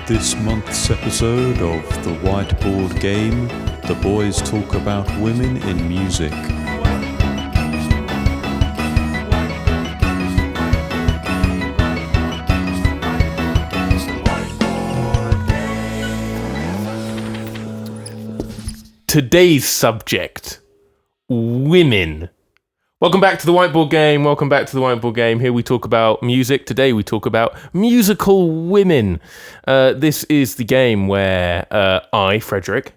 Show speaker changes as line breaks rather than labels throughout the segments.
this month's episode of the Whiteboard Game, the boys talk about women in music.
Today's subject, women. Welcome back to the Whiteboard Game. Here we talk about music. Today we talk about musical women. This is the game where I, Frederick.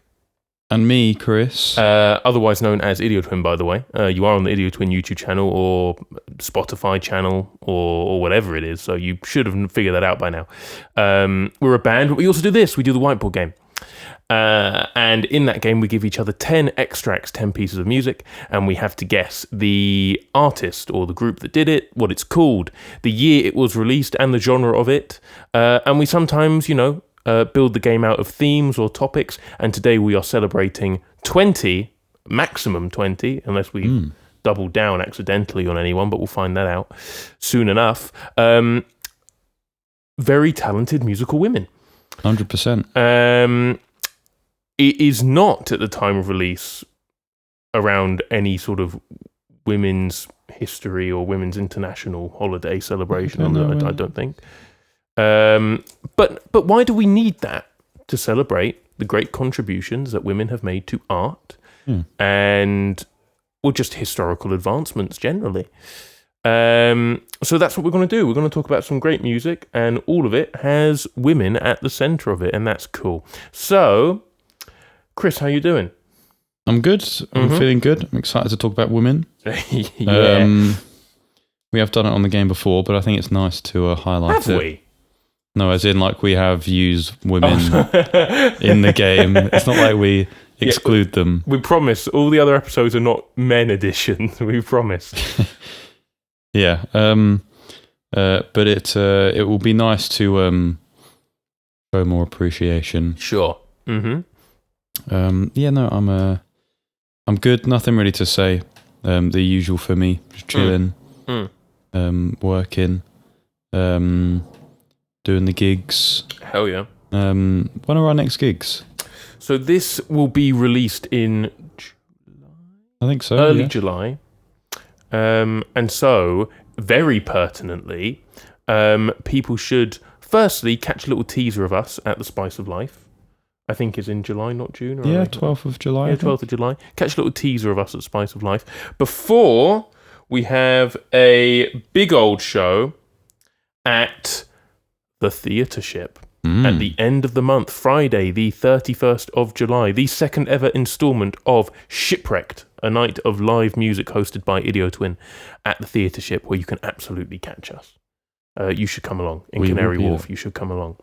And me, Chris.
Otherwise known as Idiotwin, by the way. You are on the Idiotwin YouTube channel or Spotify channel or whatever it is. So you should have figured that out by now. We're a band, but we also do this. We do the Whiteboard Game. And in that game, we give each other 10 extracts, 10 pieces of music, and we have to guess the artist or the group that did it, what it's called, the year it was released, and the genre of it. And we sometimes, build the game out of themes or topics. And today we are celebrating 20, maximum 20, unless we double down accidentally on anyone, but we'll find that out soon enough. Very talented musical women.
100%.
It is not at the time of release around any sort of women's history or women's international holiday celebration. I don't think. But why do we need that to celebrate the great contributions that women have made to art and just historical advancements generally? So that's what we're going to do. We're going to talk about some great music, and all of it has women at the center of it, and that's cool. So, Chris, how you doing?
I'm good. I'm feeling good. I'm excited to talk about women.
Yeah.
We have done it on the game before, but I think it's nice to highlight it.
Have we?
No, as in like we have used women in the game. It's not like we exclude them.
We promise. All the other episodes are not men edition. We promise.
Yeah. But it will be nice to show more appreciation.
Sure. Mm-hmm.
I'm good. Nothing really to say. The usual for me. Just chilling. Working. Doing the gigs.
Hell yeah.
When are our next gigs?
So this will be released in July?
I think so.
Early July. And so, very pertinently, people should firstly catch a little teaser of us at the Spice of Life. I think is in July, not June. Or
12th of July.
Yeah, 12th of July. Catch a little teaser of us at Spice of Life. Before we have a big old show at the Theatre Ship at the end of the month, Friday, the 31st of July, the second ever installment of Shipwrecked, a night of live music hosted by Idiotwin at the Theatre Ship, where you can absolutely catch us. You should come along. In Canary Wharf, you should come along.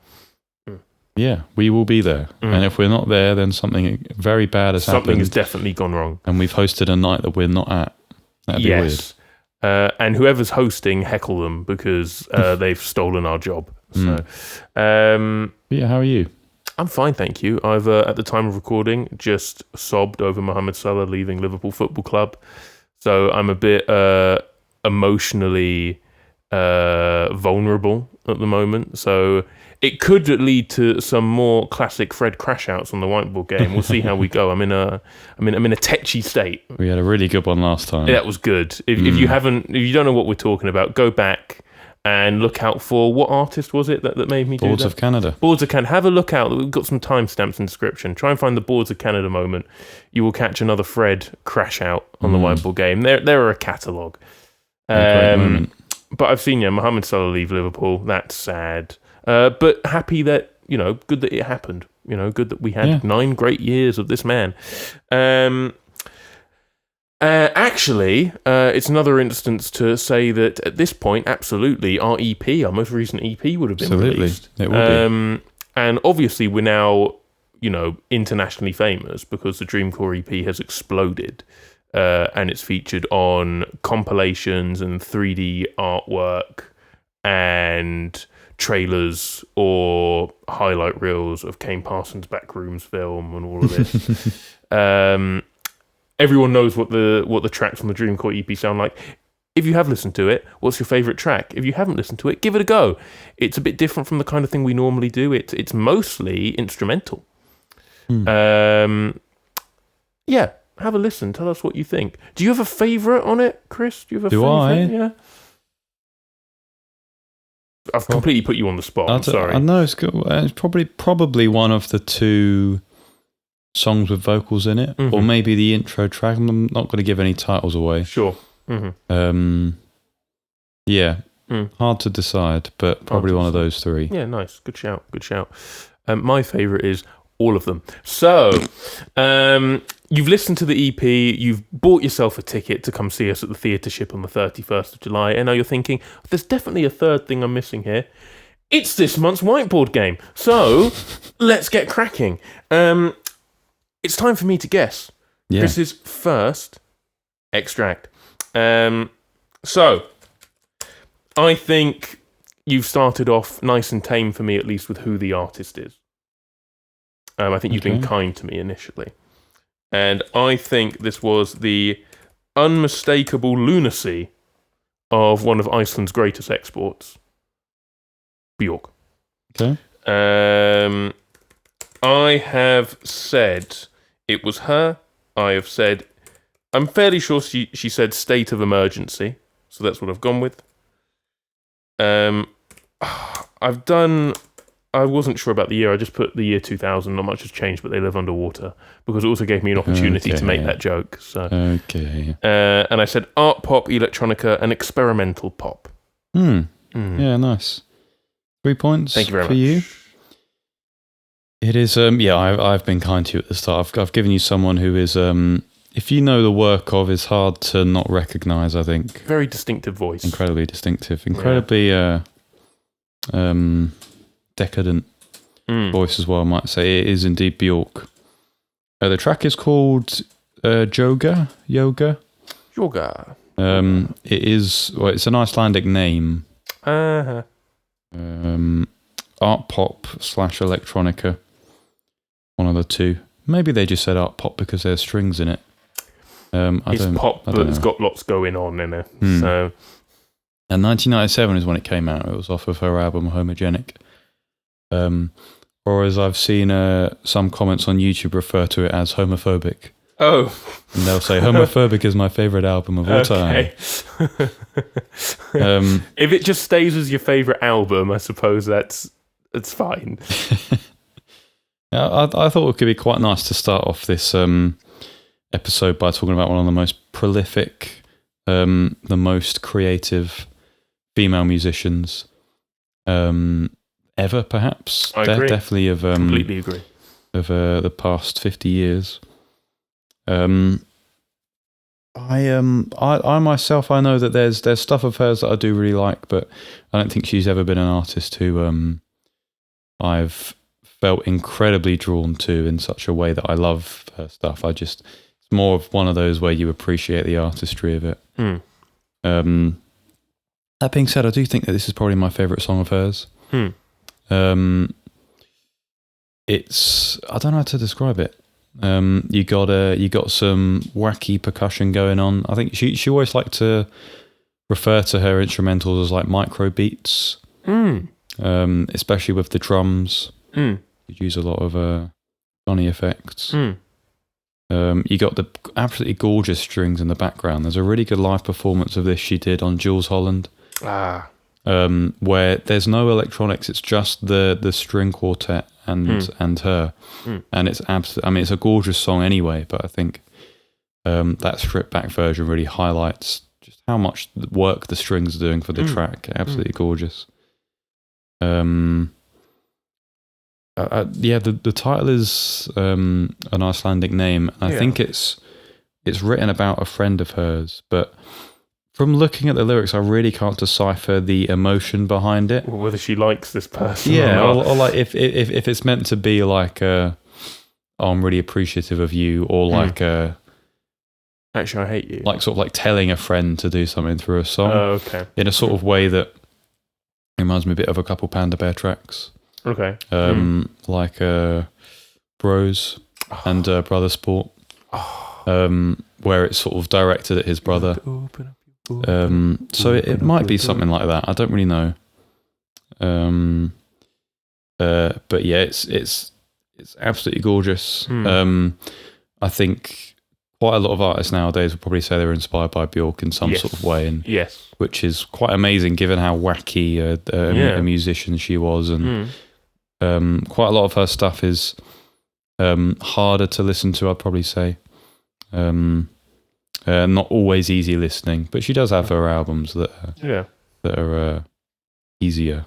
Yeah, we will be there. And if we're not there, then something very bad has happened.
Something has definitely gone wrong.
And we've hosted a night that we're not at. That'd be weird.
And whoever's hosting, heckle them because they've stolen our job. So,
yeah, how are you?
I'm fine, thank you. I've, at the time of recording, just sobbed over Mohamed Salah leaving Liverpool Football Club. So I'm a bit emotionally vulnerable at the moment. So it could lead to some more classic Fred crash outs on the Whiteboard Game. We'll see how we go. I'm in a tetchy state.
We had a really good one last time.
Yeah, that was good. If you don't know what we're talking about, go back and look out for what artist was it that made me do that?
Boards of Canada.
Boards of Canada. Have a look out. We've got some timestamps in the description. Try and find the Boards of Canada moment. You will catch another Fred crash out on the Whiteboard Game. They're a catalogue.
Great moment.
But I've seen Mohamed Salah leave Liverpool. That's sad. But happy that, good that it happened. Good that we had 9 great years of this man. Actually, it's another instance to say that at this point, absolutely, our EP, our most recent EP would have been released.
It will be.
And obviously we're now, internationally famous because the Dreamcore EP has exploded. And it's featured on compilations and 3D artwork and trailers or highlight reels of Kane Parsons' Backrooms film and all of this. Everyone knows what the tracks from the Dreamcore EP sound like. If you have listened to it, what's your favourite track? If you haven't listened to it, give it a go. It's a bit different from the kind of thing we normally do. It's mostly instrumental. Yeah, have a listen. Tell us what you think. Do you have a favourite on it, Chris? Do you have a favourite? Yeah. I've completely put you on the spot. I'm sorry.
I know it's good. It's probably one of the 2 songs with vocals in it, or maybe the intro track. I'm not going to give any titles away.
Sure.
Hard to decide, but probably one of those 3.
Yeah, nice. Good shout. My favourite is all of them. So, you've listened to the EP, you've bought yourself a ticket to come see us at the Theatre Ship on the 31st of July, and now you're thinking, there's definitely a third thing I'm missing here. It's this month's Whiteboard Game. So, let's get cracking. It's time for me to guess.
Yeah.
Chris's first extract. So, I think you've started off nice and tame for me, at least with who the artist is. I think you've been kind to me initially. And I think this was the unmistakable lunacy of one of Iceland's greatest exports, Björk.
Okay.
I have said it was her. I have said, I'm fairly sure she said state of emergency. So that's what I've gone with. I wasn't sure about the year. I just put the year 2000. Not much has changed, but they live underwater, because it also gave me an opportunity to make that joke. So, and I said art pop, electronica, and experimental pop.
Yeah, nice. 3 points.
Thank you very
for
much.
You. It is. I've been kind to you at the start. I've given you someone who is. If you know the work of, is hard to not recognise. I think
very distinctive voice.
Incredibly distinctive. Incredibly. Decadent voice as well, I might say. It is indeed Björk. The track is called Jóga. It is. Well, it's an Icelandic name. Art pop / electronica. One of the 2. Maybe they just said art pop because there's strings in it.
It's pop, but it's got lots going on in it. So,
and 1997 is when it came out. It was off of her album Homogenic. Or as I've seen some comments on YouTube refer to it as homophobic.
Oh.
And they'll say, homophobic is my favourite album of all time.
If it just stays as your favourite album, I suppose that's fine.
I thought it could be quite nice to start off this episode by talking about one of the most prolific, the most creative female musicians ever, perhaps.
I agree.
Definitely of
completely agree.
Of the past 50 years. I myself, I know that there's stuff of hers that I do really like, but I don't think she's ever been an artist who I've felt incredibly drawn to in such a way that I love her stuff. It's more of one of those where you appreciate the artistry of it. That being said, I do think that this is probably my favourite song of hers. It's, I don't know how to describe it. You got some wacky percussion going on. I think she always liked to refer to her instrumentals as like micro beats, especially with the drums. You use a lot of funny effects. You got the absolutely gorgeous strings in the background. There's a really good live performance of this she did on Jules Holland. Where there's no electronics, it's just the string quartet and her, and it's absolutely. I mean, it's a gorgeous song anyway, but I think that stripped back version really highlights just how much work the strings are doing for the track. Absolutely gorgeous. The title is an Icelandic name. I think it's written about a friend of hers, but from looking at the lyrics, I really can't decipher the emotion behind it.
Or whether she likes this person.
Yeah, or like if it's meant to be like I'm really appreciative of you, or like
actually I hate you.
Like sort of like telling a friend to do something through a song.
Oh, okay.
In a sort of way that reminds me a bit of a couple Panda Bear tracks.
Okay.
Like Bros and Brother Sport. Where it's sort of directed at his brother. So it might be something like that. I don't really know. But yeah, it's absolutely gorgeous. I think quite a lot of artists nowadays would probably say they were inspired by Björk in some sort of way, and which is quite amazing given how wacky a musician she was, and quite a lot of her stuff is harder to listen to, I'd probably say. Not always easy listening, but she does have her albums that are easier.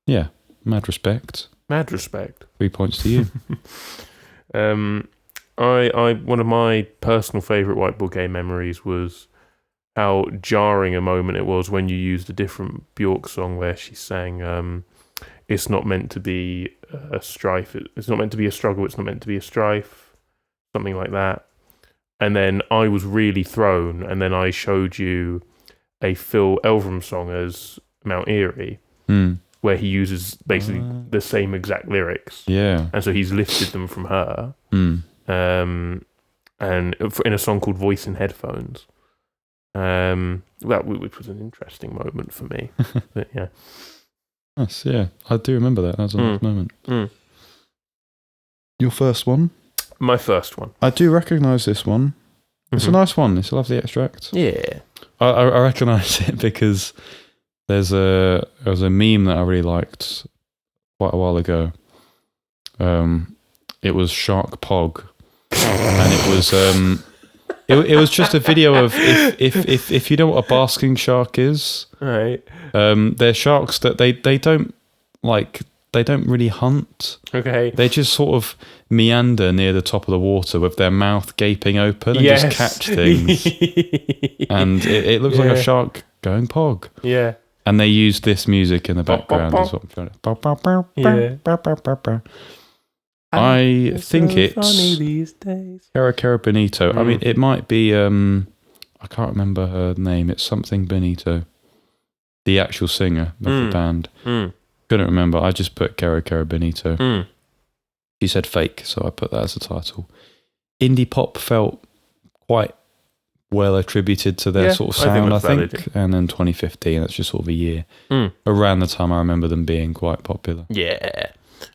Yeah, mad respect. 3 points to you.
One of my personal favourite Whiteboard Game memories was how jarring a moment it was when you used a different Björk song where she sang "It's not meant to be a strife. It's not meant to be a struggle. It's not meant to be a strife," something like that. And then I was really thrown, and then I showed you a Phil Elverum song as Mount Erie, where he uses basically the same exact lyrics.
Yeah.
And so he's lifted them from her. And in a song called Voice in Headphones. Which was an interesting moment for me. But yeah.
Nice, yeah. I do remember that. That was a nice moment. Your first one?
My first one.
I do recognise this one. It's a nice one. It's a lovely extract.
Yeah.
I recognise it because there was a meme that I really liked quite a while ago. It was Shark Pog, and it was it was just a video of if you know what a basking shark is,
right?
They're sharks that they don't really hunt.
Okay.
They just sort of meander near the top of the water with their mouth gaping open and just catch things. And it looks like a shark going pog.
Yeah.
And they use this music in the background as well. I think it's Kero Bonito. I mean, it might be, I can't remember her name. It's something Bonito. The actual singer of the band. Couldn't remember. I just put Kero Bonito. She said fake, so I put that as a title. Indie pop felt quite well attributed to their sort of sound, I think. And then 2015, that's just sort of a year. Around the time I remember them being quite popular.
Yeah.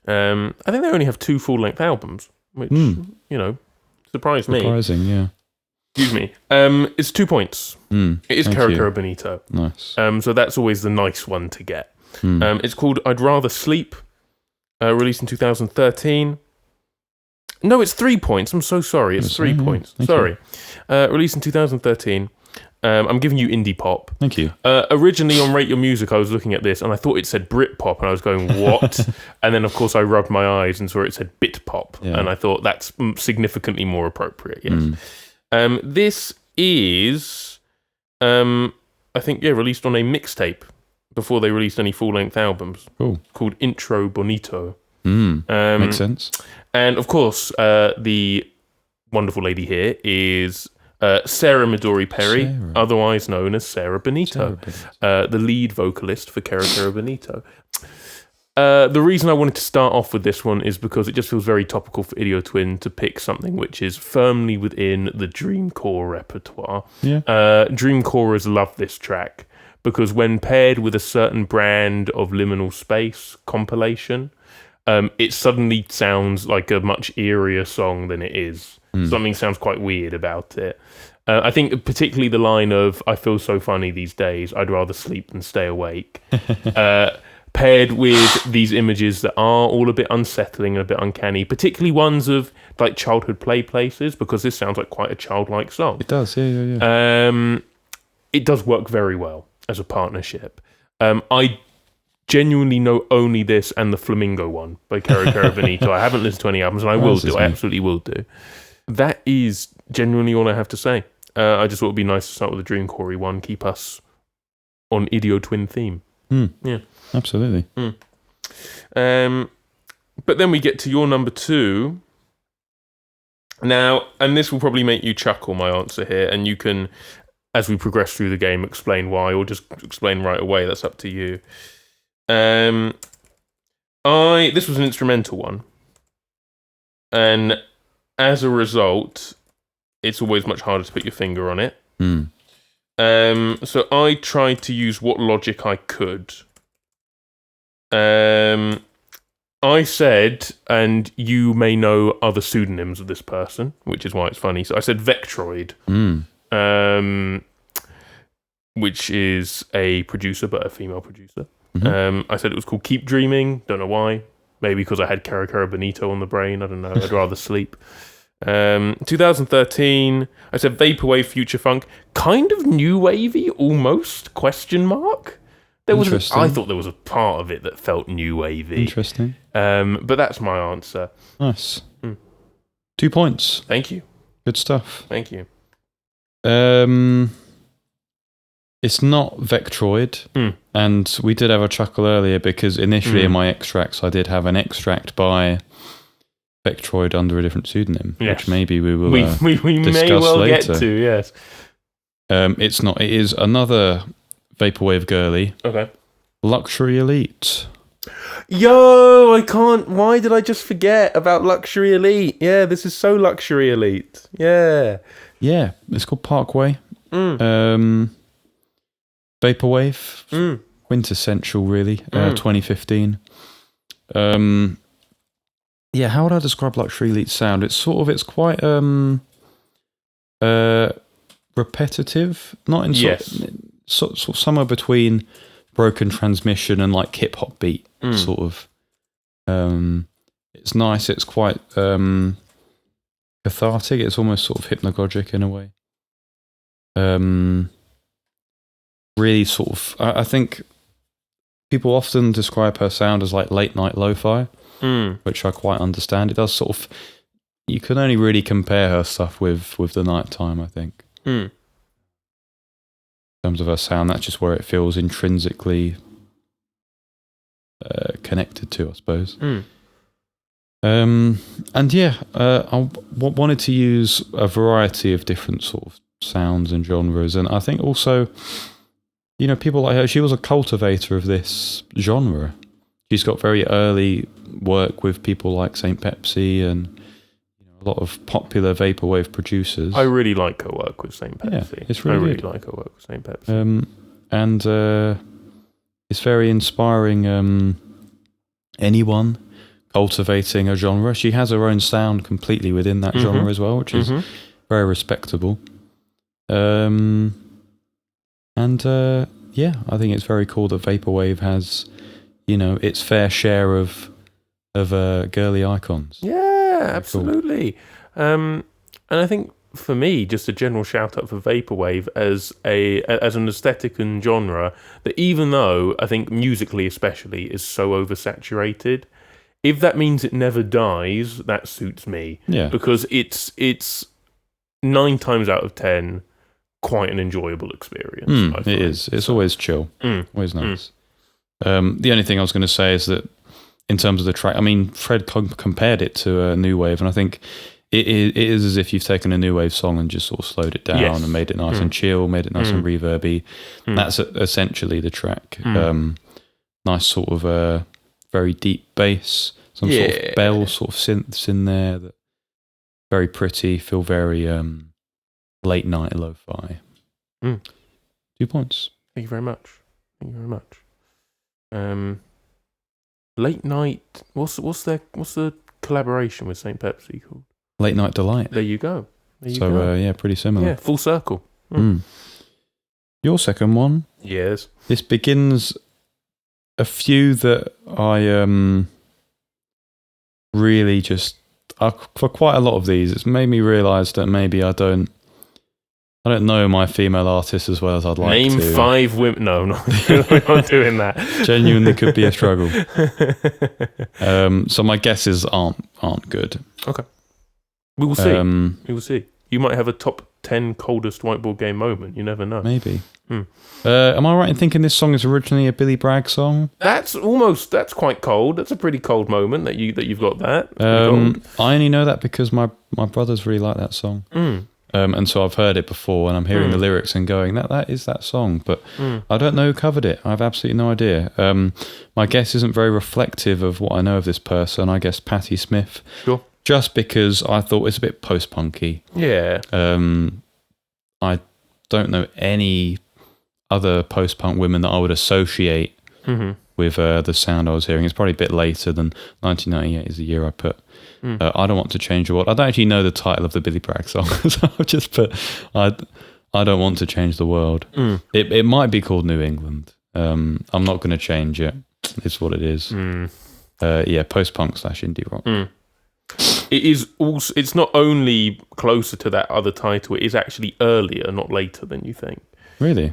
I think they only have 2 full-length albums, which, surprised me.
Surprising, yeah.
Excuse me. It's 2 points. It is Kero Bonito.
Nice.
So that's always the nice one to get. It's called I'd Rather Sleep, released in 2013. No, it's 3 points. I'm so sorry. It's 3 points. Sorry. Released in 2013. I'm giving you indie pop.
Thank you.
Originally on Rate Your Music, I was looking at this and I thought it said Brit pop, and I was going, what? And then, of course, I rubbed my eyes and saw it said Bit pop, and I thought that's significantly more appropriate. Yes. This is, I think, released on a mixtape before they released any full-length albums.
Cool.
Called Intro Bonito.
Makes sense.
And, of course, the wonderful lady here is Sarah Midori Perry, otherwise known as Sarah Bonito, the lead vocalist for Kero Bonito. The reason I wanted to start off with this one is because it just feels very topical for Idiot Twin to pick something which is firmly within the Dreamcore repertoire.
Yeah.
Dreamcorers love this track because when paired with a certain brand of liminal space compilation, it suddenly sounds like a much eerier song than it is. Something sounds quite weird about it. I think particularly the line of, I feel so funny these days, I'd rather sleep than stay awake. Paired with these images that are all a bit unsettling and a bit uncanny, particularly ones of like childhood play places, because this sounds like quite a childlike song.
It does, yeah.
It does work very well as a partnership. I genuinely know only this and the Flamingo one by Kero Bonito. I haven't listened to any albums, and I will do. I absolutely will do. That is genuinely all I have to say. I just thought it'd be nice to start with a Dreamcore one, keep us on Idiot Twin theme. Yeah,
absolutely.
But then we get to your number 2. Now, and this will probably make you chuckle, my answer here, and you can, as we progress through the game, explain why, or just explain right away. That's up to you. This was an instrumental one, and as a result, it's always much harder to put your finger on it. So I tried to use what logic I could. I said, and you may know other pseudonyms of this person, which is why it's funny. So I said Vectroid, which is a producer, but a female producer. I said it was called Keep Dreaming. Don't know why. Maybe because I had Kero Bonito on the brain. I don't know. I'd rather sleep. 2013, I said Vaporwave Future Funk. Kind of new wavy, almost, question mark. I thought there was a part of it that felt new wavy.
Interesting.
But that's my answer.
Nice. 2 points.
Thank you.
Good stuff.
Thank you.
It's not Vectroid, and we did have a chuckle earlier because initially in my extracts I did have an extract by Vectroid under a different pseudonym, which maybe we will
we
discuss
may well
later.
get to, yes.
It's not. It is another Vaporwave girly.
Okay.
Luxury Elite.
Yo, I can't. Why did I just forget about Luxury Elite? Yeah, this is so Luxury Elite. Yeah.
Yeah, it's called Parkway. Vaporwave. Quintessential, really. 2015. Yeah, how would I describe Luxury Elite sound? It's quite repetitive, not in sort of somewhere between broken transmission and like hip hop beat sort of. It's nice. It's quite cathartic. It's almost sort of hypnagogic in a way. Really sort of. I think people often describe her sound as like late night lo-fi, which I quite understand. It does sort of. You can only really compare her stuff with the nighttime, I think. In terms of her sound, that's just where it feels intrinsically connected to, I suppose. And yeah, I wanted to use a variety of different sort of sounds and genres, and I think also, you know, people like her, she was a cultivator of this genre. She's got very early work with people like St. Pepsi and a lot of popular vaporwave producers.
I really like her work with St. Pepsi.
Yeah, it's really
I really
good.
like her work with St. Pepsi.
And it's very inspiring. Anyone cultivating a genre, she has her own sound completely within that genre as well, which is very respectable. And yeah, I think it's very cool that vaporwave has, you know, its fair share of girly icons.
Yeah, absolutely. Cool. And I think for me, just a general shout out for vaporwave as an aesthetic and genre that, even though I think musically especially is so oversaturated, if that means it never dies, that suits me.
Yeah,
because it's 9 times out of 10 quite an enjoyable experience.
It is. It's always chill. Always nice. The only thing I was going to say is that in terms of the track, I mean, Fred compared it to a new wave, and I think it is as if you've taken a new wave song and just sort of slowed it down and made it nice and chill, made it nice and reverby. That's essentially the track. Nice sort of very deep bass, some sort of bell sort of synths in there that very pretty, feel very late night lo-fi. 2 points.
Thank you very much. Thank you very much. Late night. What's the collaboration with St. Pepsi called?
Late Night Delight.
There you go.
Yeah, pretty similar.
Yeah, full circle.
Your second one.
Yes.
This begins a few that I really just for quite a lot of these, it's made me realise that maybe I don't know my female artists as well as I'd like to.
Name 5 women. No, we're not doing that.
Genuinely could be a struggle. So my guesses aren't good.
Okay. We will see. We will see. You might have a top 10 coldest whiteboard game moment. You never know.
Maybe. Am I right in thinking this song is originally a Billy Bragg song?
That's quite cold. That's a pretty cold moment that you've got that.
I only know that because my brothers really like that song. And so I've heard it before, and I'm hearing the lyrics and going, that is that song. But I don't know who covered it. I have absolutely no idea. My guess isn't very reflective of what I know of this person. I guess Patti Smith.
Sure. Just
because I thought it's a bit post-punky.
Yeah.
don't know any other post-punk women that I would associate with the sound I was hearing. It's probably a bit later than 1998 is the year I put. I Don't Want to Change the World. I don't actually know the title of the Billy Bragg song, so I've just put I Don't Want to Change the World. It might be called New England. I'm not going to change it. It's what it is. Post-punk / indie rock.
It is also. It's not only closer to that other title. It is actually earlier, not later than you think.
Really?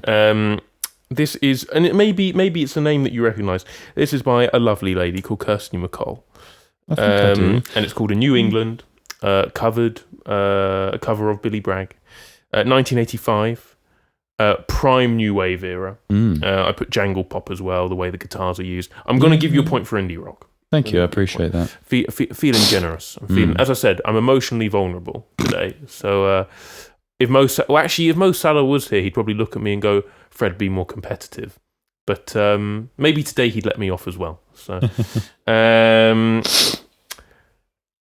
This is, and it maybe it's a name that you recognise. This is by a lovely lady called Kirsty MacColl.
I think I do.
And it's called A New England, a cover of Billy Bragg, 1985, prime new wave era. I put jangle pop as well, the way the guitars are used. I'm going to give you a point for indie rock.
Thank you, I appreciate that.
Feeling generous. I'm feeling, as I said, I'm emotionally vulnerable today. So if Mo Salah was here, he'd probably look at me and go, "Fred, be more competitive." But maybe today he'd let me off as well. So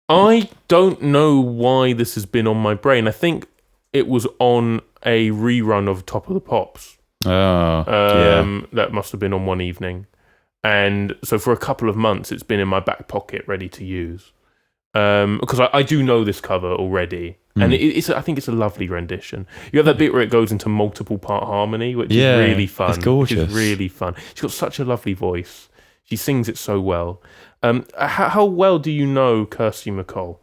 I don't know why this has been on my brain. I think it was on a rerun of Top of the Pops. That must have been on one evening. And so for a couple of months, it's been in my back pocket, ready to use. Because I do know this cover already. And I think it's a lovely rendition. You have that bit where it goes into multiple part harmony, which is really fun.
It's gorgeous.
Which is really fun. She's got such a lovely voice. She sings it so well. How well do you know Kirsty MacColl?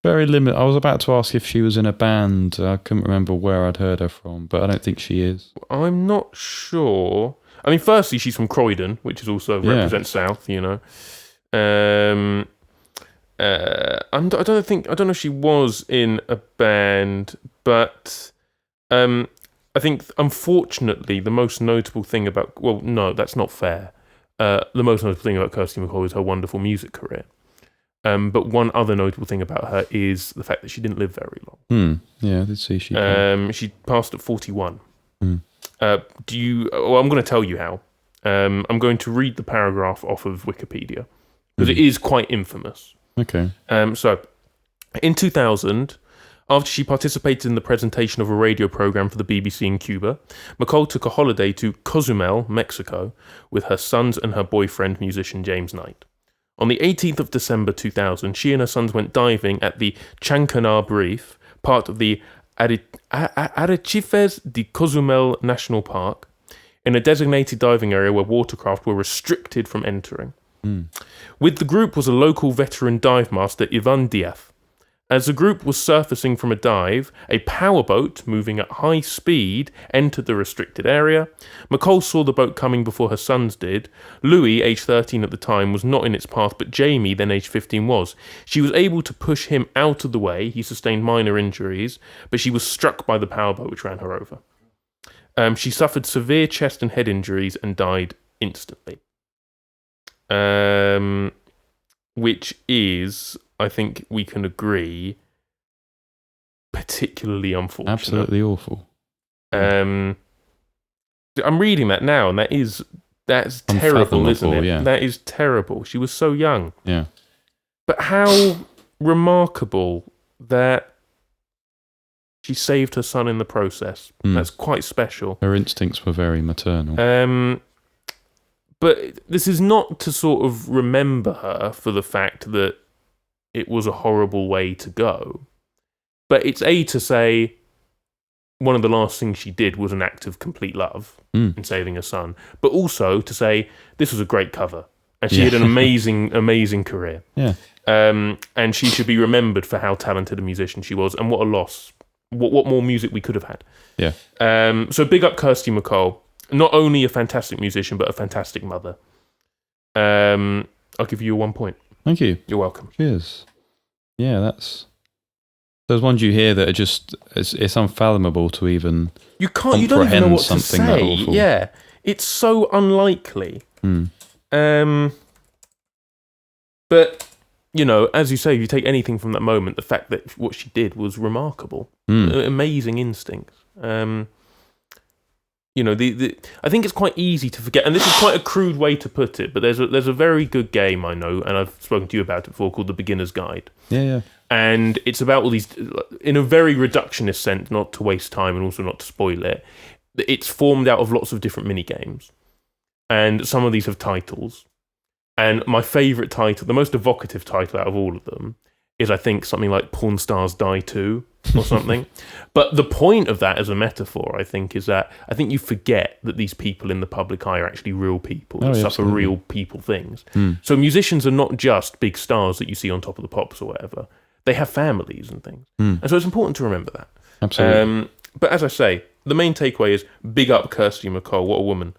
Very limited. I was about to ask if she was in a band. I couldn't remember where I'd heard her from, but I don't think she is.
I'm not sure. I mean, firstly, she's from Croydon, which is also represents South, you know. I don't know if she was in a band, but I think unfortunately the most notable thing about that's not fair. The most notable thing about Kirsty MacColl is her wonderful music career. But one other notable thing about her is the fact that she didn't live very long.
Yeah, I did see she.
She passed at 41. I'm going to tell you how. I'm going to read the paragraph off of Wikipedia because it is quite infamous.
Okay.
So, in 2000, after she participated in the presentation of a radio program for the BBC in Cuba, MacColl took a holiday to Cozumel, Mexico, with her sons and her boyfriend, musician James Knight. On the 18th of December 2000, she and her sons went diving at the Chancanar Reef, part of the Arrecifes de Cozumel National Park, in a designated diving area where watercraft were restricted from entering. With the group was a local veteran dive master, Ivan Diaz. As the group was surfacing from a dive, a powerboat moving at high speed entered the restricted area. MacColl saw the boat coming before her sons did. Louis, aged 13 at the time, was not in its path, but Jamie, then aged 15, was. She was able to push him out of the way. He sustained minor injuries, but she was struck by the powerboat, which ran her over. She suffered severe chest and head injuries and died instantly. Which is, I think we can agree, particularly unfortunate.
Absolutely awful.
I'm reading that now, and that's terrible, isn't it?
Yeah.
That is terrible. She was so young.
Yeah.
But how remarkable that she saved her son in the process. That's quite special.
Her instincts were very maternal.
But this is not to sort of remember her for the fact that it was a horrible way to go. But it's to say one of the last things she did was an act of complete love in saving her son. But also to say this was a great cover. And she had an amazing, amazing career.
Yeah.
And she should be remembered for how talented a musician she was. And what a loss. What more music we could have had.
Yeah.
So big up Kirsty MacColl. Not only a fantastic musician, but a fantastic mother. I'll give you 1 point.
Thank you.
You're welcome.
Cheers. Yeah, that's those ones you hear that are just it's unfathomable to even
you don't even know what to say.
That awful.
Yeah, it's so unlikely. But you know, as you say, if you take anything from that moment, the fact that what she did was remarkable, amazing instincts. You know, I think it's quite easy to forget, and this is quite a crude way to put it, but there's a very good game I know, and I've spoken to you about it before, called The Beginner's Guide.
Yeah.
And it's about all these, in a very reductionist sense, not to waste time and also not to spoil it. It's formed out of lots of different mini games, and some of these have titles. And my favourite title, the most evocative title out of all of them, is I think something like Porn Stars Die Too or something. But the point of that as a metaphor, I think, is that I think you forget that these people in the public eye are actually real people that suffer real people things. So musicians are not just big stars that you see on Top of the Pops or whatever. They have families and things. And so it's important to remember that.
Absolutely.
But as I say, the main takeaway is big up Kirsty MacColl. What a woman.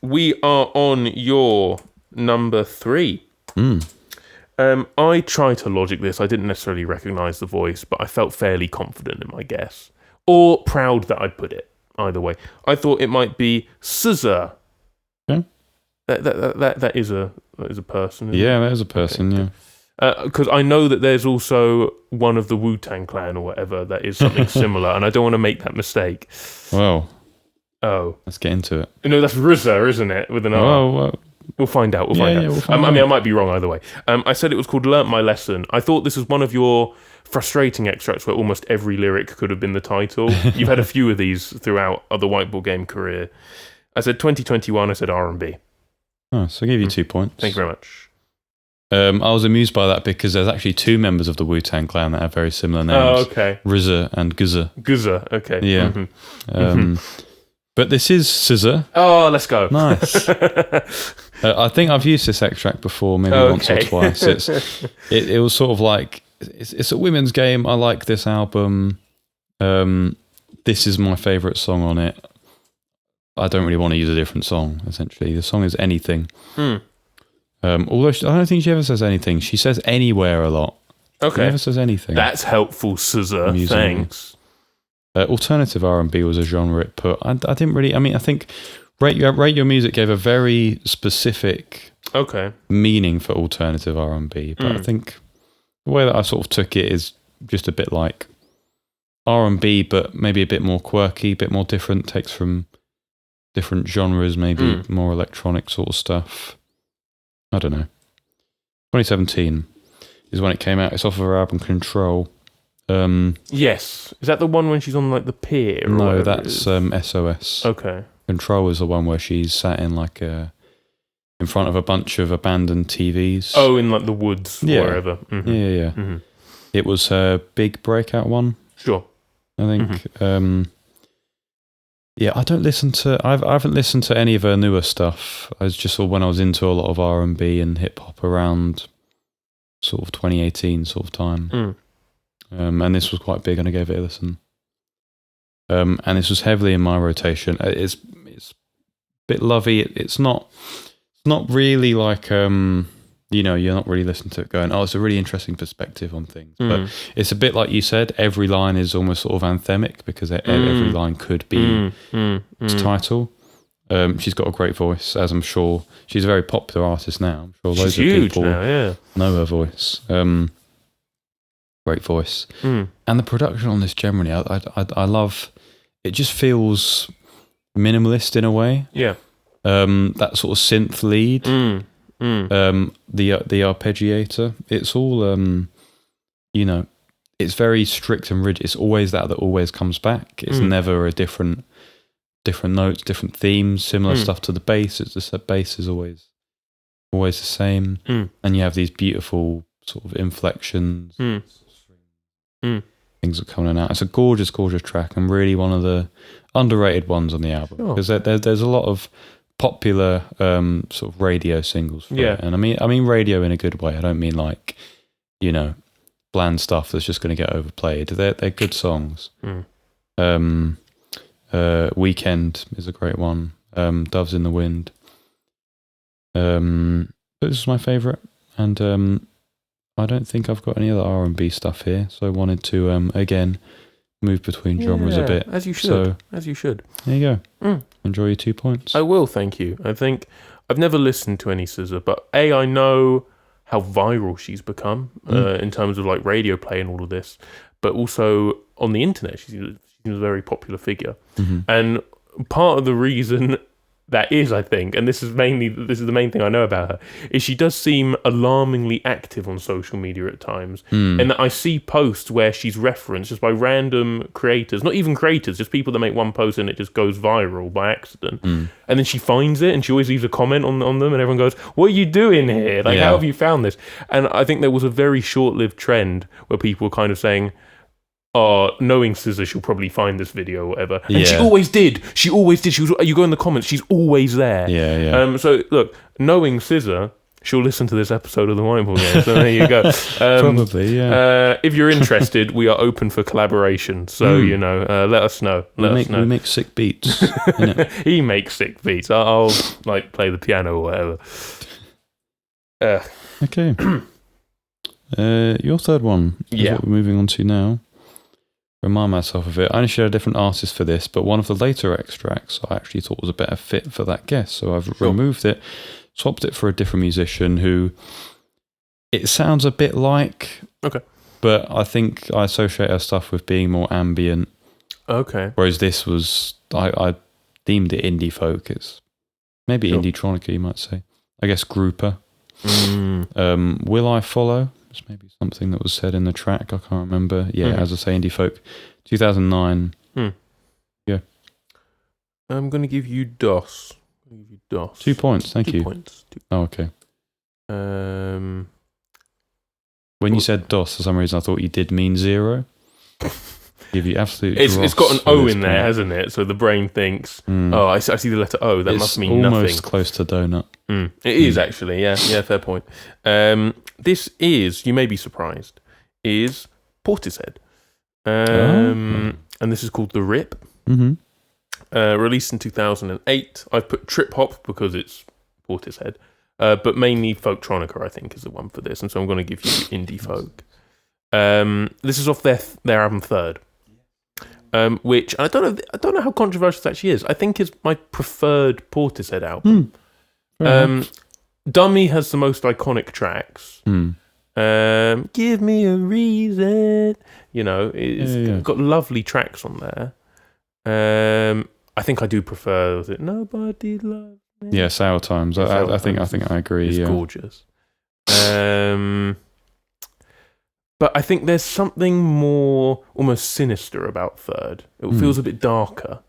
We are on your number 3. I tried to logic this. I didn't necessarily recognise the voice, but I felt fairly confident in my guess. Or proud that I'd put it. Either way. I thought it might be SZA.
Okay.
That is a person.
Yeah, that is a person, yeah.
Because I know that there's also one of the Wu-Tang Clan or whatever that is something similar, and I don't want to make that mistake.
Well,
oh,
let's get into it.
No, that's RZA, isn't it? With an R.
Well,
we'll find out. We'll find out. I mean, I might be wrong either way. I said it was called "Learnt My Lesson." I thought this was one of your frustrating extracts where almost every lyric could have been the title. You've had a few of these throughout the Whiteboard Game career. I said 2021. I said R&B.
Oh, so I gave you 2 points.
Thank you very much.
I was amused by that because there's actually 2 members of the Wu-Tang Clan that have very similar names.
Oh, okay.
RZA and GZA.
GZA, okay.
Yeah. But this is SZA.
Oh, let's go.
Nice. I think I've used this extract before, maybe once or twice. It was sort of like, it's a women's game. I like this album. This is my favourite song on it. I don't really want to use a different song, essentially. The song is Anything. Although I don't think she ever says anything. She says anywhere a lot.
Okay.
She never says anything.
That's helpful, SZA. Thanks.
Alternative R&B was a genre it put. I didn't really... I mean, I think Rate Your Music gave a very specific meaning for alternative R&B. But I think the way that I sort of took it is just a bit like R&B, but maybe a bit more quirky, a bit more different. Takes from different genres, maybe more electronic sort of stuff. I don't know. 2017 is when it came out. It's off of her album Control.
Yes. Is that the one when she's on like the pier?
No, that's SOS.
Okay.
Control is the one where she's sat in like in front of a bunch of abandoned TVs.
Oh, in like the woods or wherever.
Yeah. It was her big breakout one.
Sure.
I think. Yeah, I haven't listened to any of her newer stuff. I was just when I was into a lot of R&B and hip hop around sort of 2018 sort of time. And this was quite big, and I gave it a listen. And this was heavily in my rotation. It's a bit lovey. It's not really like you're not really listening to it going, oh, it's a really interesting perspective on things. But it's a bit like you said, every line is almost sort of anthemic because every line could be its title. She's got a great voice, as I'm sure. She's a very popular artist now. I'm sure loads of people know her voice. Great voice. And the production on this generally, I love. It just feels minimalist in a way. Yeah. That sort of synth lead. The arpeggiator. It's all it's very strict and rigid. It's always that always comes back. It's never a different notes, different themes, similar stuff to the bass. It's just that bass is always the same. And you have these beautiful sort of inflections. Things are coming out. It's a gorgeous track, and really one of the underrated ones on the album because there's a lot of popular sort of radio singles for it. And I mean radio in a good way. I don't mean like bland stuff that's just going to get overplayed. They're good songs. Weekend is a great one. Doves in the Wind. This is my favourite, and I don't think I've got any other R&B stuff here, so I wanted to again move between genres a bit.
As you should. As you should.
There you go. Enjoy your 2 points.
I will, thank you. I think I've never listened to any SZA, but I know how viral she's become in terms of like radio play and all of this, but also on the internet, she's a very popular figure. And part of the reason that is, I think, and this is the main thing I know about her, is she does seem alarmingly active on social media at times, and that I see posts where she's referenced just by random creators, not even creators, just people that make one post and it just goes viral by accident, and then she finds it and she always leaves a comment on them, and everyone goes, "What are you doing here? Like, how have you found this?" And I think there was a very short-lived trend where people were kind of saying, "Oh, knowing SZA, she'll probably find this video or whatever." And she always did. She was, you go in the comments, she's always there.
Yeah.
So look, knowing SZA, she'll listen to this episode of the Whiteboard Game. So there you go.
Probably, yeah.
If you're interested, we are open for collaboration. So, let us know. We
make sick beats.
He makes sick beats. I'll like play the piano or whatever.
Okay. Your third one is what we're moving on to now. Remind myself of it. I only shared a different artist for this, but one of the later extracts I actually thought was a better fit for that guest. So I've removed it, swapped it for a different musician who it sounds a bit like.
Okay.
But I think I associate her stuff with being more ambient.
Okay.
Whereas this was, I deemed it indie folk. It's maybe indie-tronica, you might say. I guess grouper. Will I Follow? It's maybe something that was said in the track. I can't remember. Yeah, as I say, indie folk. 2009. Yeah.
I'm going to give you DOS.
2 points. Thank you.
2 points.
Oh, okay. When you said DOS, for some reason, I thought you did mean 0. Give you absolute.
It's got an O in there, hasn't it? So the brain thinks, "Oh, I see the letter O. That must mean nothing."
It's almost close to donut.
It is actually, yeah, fair point. This is, you may be surprised, is Portishead, and this is called The Rip. Released in 2008. I've put trip hop because it's Portishead, but mainly folktronica, I think, is the one for this, and so I'm going to give you indie folk. This is off their album Third. Which I don't know how controversial this actually is. I think is my preferred Portishead album. Dummy has the most iconic tracks. Give me a reason. It's got lovely tracks on there. I think I do prefer. Was it Nobody Loves Me?
Yeah, Sour Times. I think I agree.
It's gorgeous. But I think there's something more almost sinister about Third. It feels a bit darker.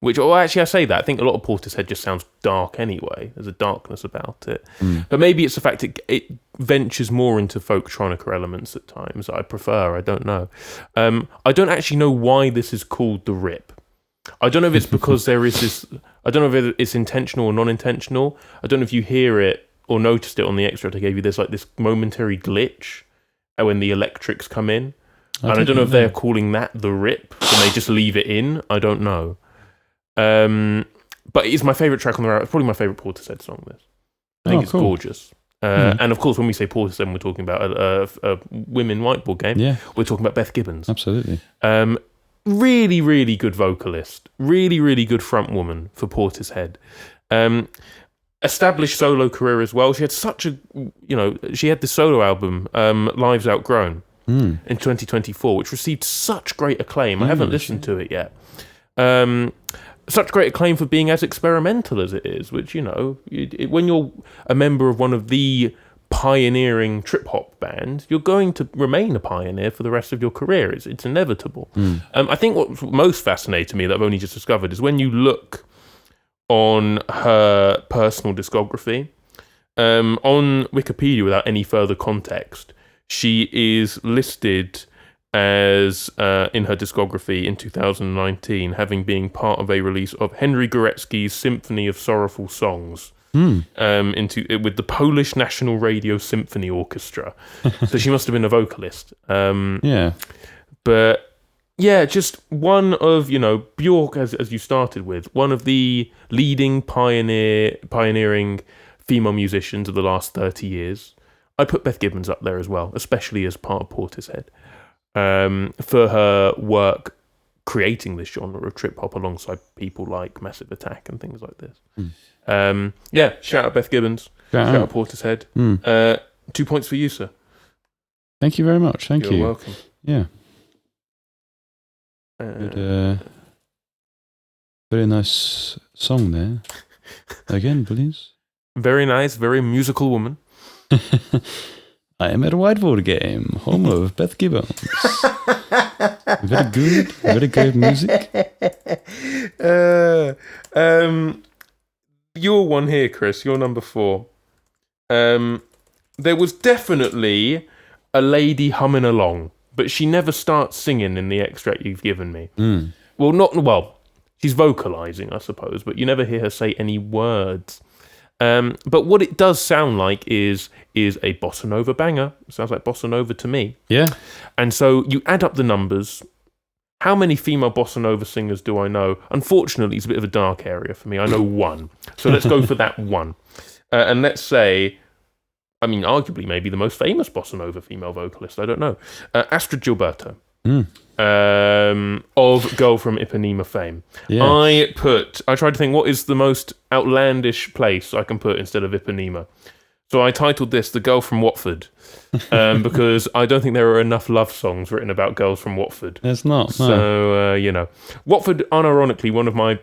I say that. I think a lot of Portishead just sounds dark anyway. There's a darkness about it. But maybe it's the fact it ventures more into folktronica elements at times that I prefer. I don't know. I don't actually know why this is called The Rip. I don't know if it's because there is this... I don't know if it's intentional or non-intentional. I don't know if you hear it or noticed it on the extract I gave you. There's like this momentary glitch when the electrics come in. And I don't know if they're calling that The Rip and they just leave it in. I don't know. But it's my favourite track on the radio. It's probably my favourite Portishead song, this. I think it's gorgeous. And of course, when we say Portishead, we're talking about a women whiteboard game. Yeah. We're talking about Beth Gibbons.
Absolutely.
Really, really good vocalist. Really, really good front woman for Portishead. Established solo career as well. She had she had the solo album, Lives Outgrown, in 2024, which received such great acclaim. I haven't listened to it yet. Such great acclaim for being as experimental as it is, which, when you're a member of one of the pioneering trip-hop bands, you're going to remain a pioneer for the rest of your career. It's inevitable. I think what's most fascinating me that I've only just discovered is when you look on her personal discography, on Wikipedia without any further context, she is listed as in her discography in 2019, having been part of a release of Henry Górecki's Symphony of Sorrowful Songs with the Polish National Radio Symphony Orchestra. So she must have been a vocalist. But yeah, just one of, Björk, as you started with, one of the leading pioneering female musicians of the last 30 years. I put Beth Gibbons up there as well, especially as part of Portishead. For her work creating this genre of trip hop alongside people like Massive Attack and things like this. Shout out Beth Gibbons. Shout out Portishead. 2 points for you, sir.
Thank you very much. Thank you.
You're welcome.
Yeah. Good, very nice song there. Again, please.
Very nice, very musical woman.
I am at a whiteboard game, home of Beth Gibbons. Very good music.
Your one here, Chris. Your number 4. There was definitely a lady humming along, but she never starts singing in the extract you've given me. Well, she's vocalizing, I suppose, but you never hear her say any words. But what it does sound like is a bossa nova banger. It sounds like bossa nova to me.
Yeah.
And so you add up the numbers. How many female bossa nova singers do I know? Unfortunately, it's a bit of a dark area for me. I know one. So let's go for that one. And let's say, I mean, arguably maybe the most famous bossa nova female vocalist. I don't know. Astrid Gilberto. Of Girl from Ipanema fame. Yes. I tried to think what is the most outlandish place I can put instead of Ipanema. So I titled this The Girl from Watford, because I don't think there are enough love songs written about girls from Watford.
There's not.
So, Watford, unironically, one of my...